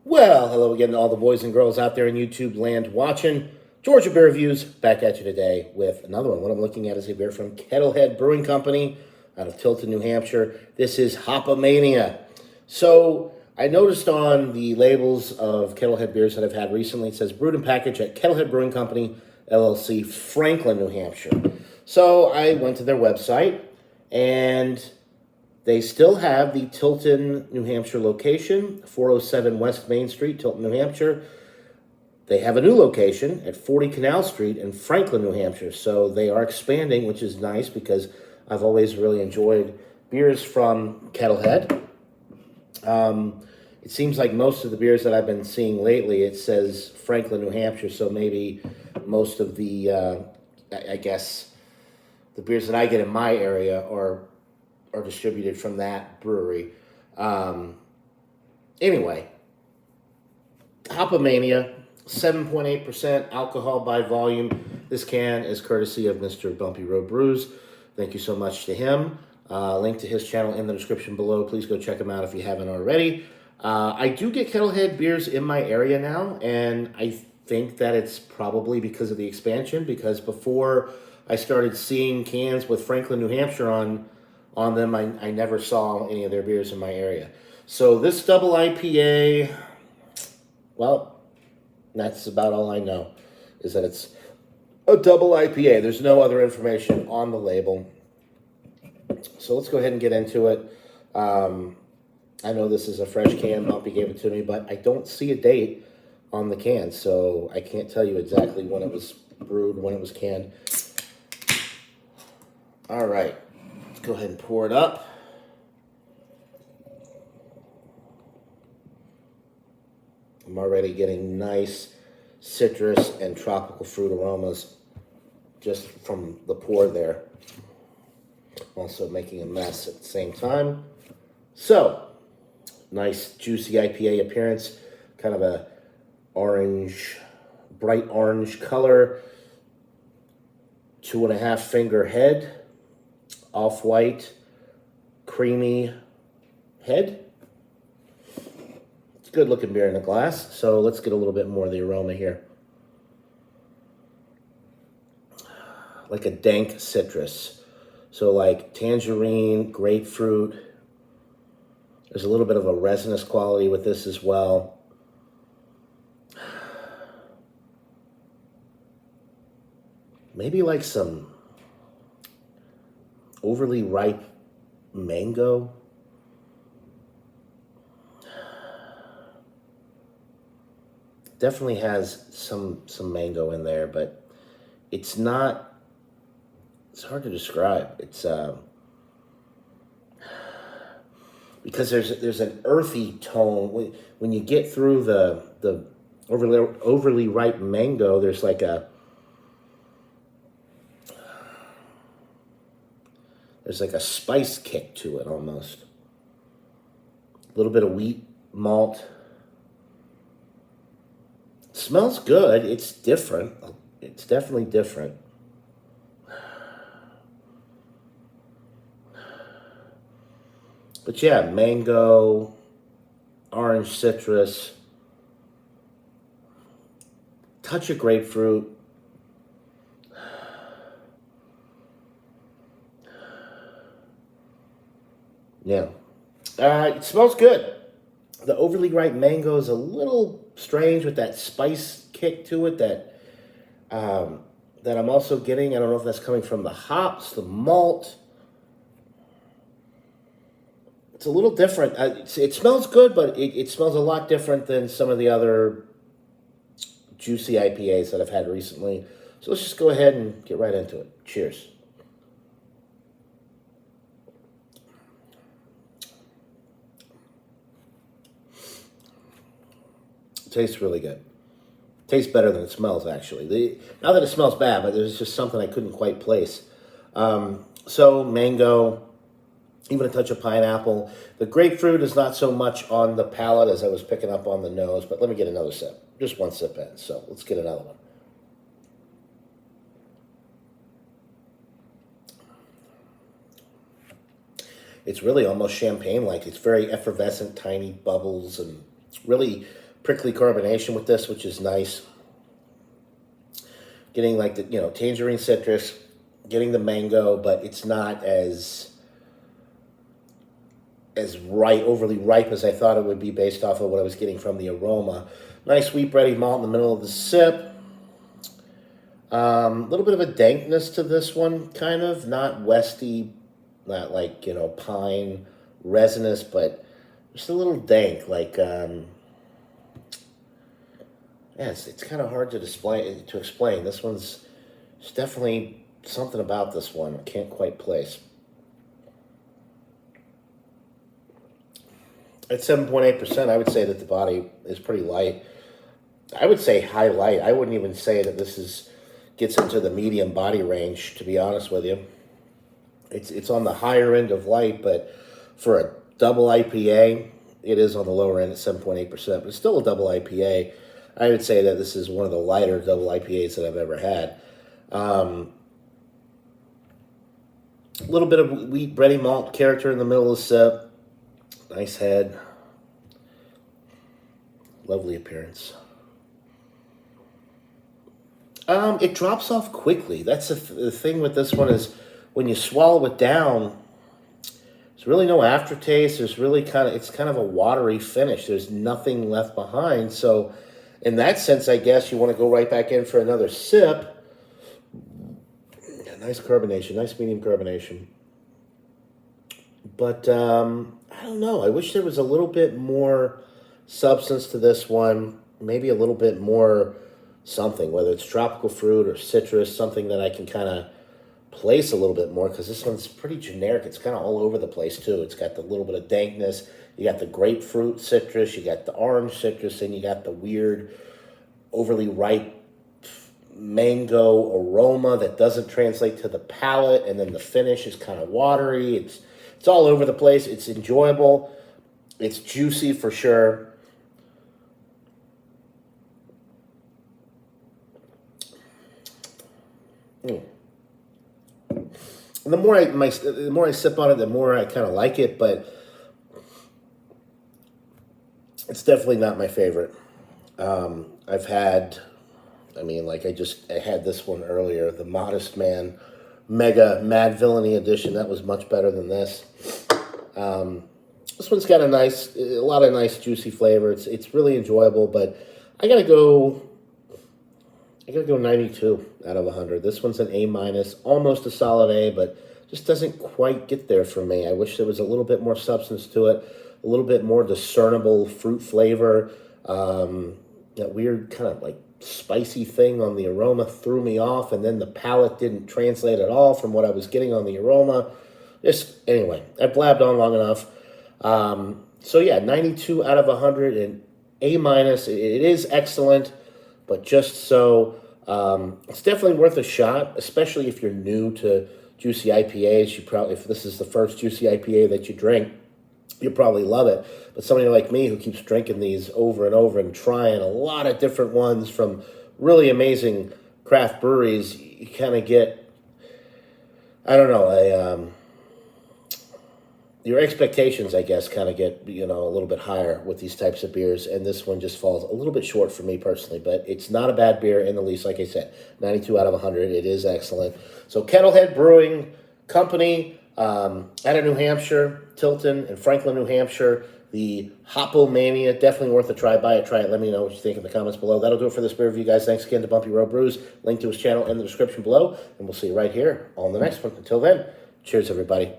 Well, hello again to all the boys and girls out there in YouTube land watching. Georgia Beer Reviews back at you today with another one. What I'm looking at is a beer from Kettlehead Brewing Company out of Tilton, New Hampshire. This is Hopomania. So I noticed on the labels of Kettlehead beers that I've had recently, it says brewed and packaged at Kettlehead Brewing Company, LLC, Franklin, New Hampshire. So I went to their website and they still have the Tilton, New Hampshire location, 407 West Main Street, Tilton, New Hampshire. They have a new location at 40 Canal Street in Franklin, New Hampshire. So they are expanding, which is nice because I've always really enjoyed beers from Kettlehead. It seems like most of the beers that I've been seeing lately, it says Franklin, New Hampshire. So maybe most of the, I guess, the beers that I get in my area are distributed from that brewery. Anyway, Hopomania, 7.8% alcohol by volume. This can is courtesy of Mr. Bumpy Road Brews. Thank you so much to him. Link to his channel in the description below. Please go check him out if you haven't already. I do get Kettlehead beers in my area now, and I think that it's probably because of the expansion, because before I started seeing cans with Franklin, New Hampshire on them, I never saw any of their beers in my area. So this double IPA, well, that's about all I know, is that it's a double IPA. There's no other information on the label. So let's go ahead and get into it. I know this is a fresh can. Bumpy gave it to me, but I don't see a date on the can, so I can't tell you exactly when it was brewed, when it was canned. All right. Let's go ahead and pour it up. I'm already getting nice citrus and tropical fruit aromas just from the pour there. Also making a mess at the same time. So, nice juicy IPA appearance. Kind of a orange, bright orange color. 2.5 finger head. Off-white, creamy head. It's a good-looking beer in a glass, so let's get a little bit more of the aroma here. Like a dank citrus. So like tangerine, grapefruit. There's a little bit of a resinous quality with this as well. Maybe like some overly ripe mango. Definitely has some mango in there, but it's not, it's hard to describe. It's because there's an earthy tone when you get through the overly ripe mango. There's like a spice kick to it almost. A little bit of wheat malt. It smells good. It's different. It's definitely different. But yeah, mango, orange citrus, touch of grapefruit. Yeah, it smells good. The overly ripe mango is a little strange with that spice kick to it that I'm also getting. I don't know if that's coming from the hops, the malt. It's a little different. It smells good, but it smells a lot different than some of the other juicy IPAs that I've had recently. So let's just go ahead and get right into it. Cheers. Tastes really good. Tastes better than it smells, actually. Not that it smells bad, but there's just something I couldn't quite place. So, mango, even a touch of pineapple. The grapefruit is not so much on the palate as I was picking up on the nose, but let me get another sip. Just one sip in, so let's get another one. It's really almost champagne-like. It's very effervescent, tiny bubbles, and really prickly carbonation with this, which is nice. Getting like the, tangerine citrus, getting the mango, but it's not as overly ripe as I thought it would be based off of what I was getting from the aroma. Nice wheat bready malt in the middle of the sip. A little bit of a dankness to this one, kind of. Not westy, not like, pine, resinous, but just a little dank. Like, it's kind of hard to explain. This one's, there's definitely something about this one I can't quite place. At 7.8%, I would say that the body is pretty light. I would say high light. I wouldn't even say that this gets into the medium body range, to be honest with you. It's on the higher end of light, but for a double IPA, it is on the lower end at 7.8%, but it's still a double IPA. I would say that this is one of the lighter double IPAs that I've ever had. A little bit of wheat bready malt character in the middle of the sip. Nice head. Lovely appearance. It drops off quickly. That's the thing with this one is when you swallow it down, there's really no aftertaste. There's really it's kind of a watery finish. There's nothing left behind. So in that sense, I guess you want to go right back in for another sip. Yeah, nice carbonation, nice medium carbonation. But I don't know. I wish there was a little bit more substance to this one. Maybe a little bit more something, whether it's tropical fruit or citrus, something that I can kind of place a little bit more, because this one's pretty generic. It's kind of all over the place, too. It's got the little bit of dankness. You got the grapefruit citrus. You got the orange citrus. And you got the weird, overly ripe mango aroma that doesn't translate to the palate. And then the finish is kind of watery. It's all over the place. It's enjoyable. It's juicy for sure. And the more I sip on it, the more I kind of like it, but it's definitely not my favorite. I've had, I had this one earlier, the Modest Man Mega Mad Villainy Edition. That was much better than this. This one's got a lot of nice juicy flavor. It's really enjoyable, but I gotta go 92 out of 100. This one's an A-, almost a solid A, but just doesn't quite get there for me. I wish there was a little bit more substance to it, a little bit more discernible fruit flavor. That weird kind of like spicy thing on the aroma threw me off, and then the palate didn't translate at all from what I was getting on the aroma. Anyway, I've blabbed on long enough. So yeah, 92 out of 100 and A-. It is excellent, but just so. It's definitely worth a shot, especially if you're new to juicy IPAs. If this is the first juicy IPA that you drink, you'll probably love it. But somebody like me who keeps drinking these over and over and trying a lot of different ones from really amazing craft breweries, you kind of get, I don't know, your expectations, I guess, kind of get, a little bit higher with these types of beers, and this one just falls a little bit short for me personally, but it's not a bad beer in the least. Like I said, 92 out of 100. It is excellent. So Kettlehead Brewing Company out of New Hampshire, Tilton and Franklin, New Hampshire. The Hopomania, definitely worth a try. Buy it, try it. Let me know what you think in the comments below. That'll do it for this beer review, guys. Thanks again to Bumpy Road Brews. Link to his channel in the description below, and we'll see you right here on the next one. Until then, cheers, everybody.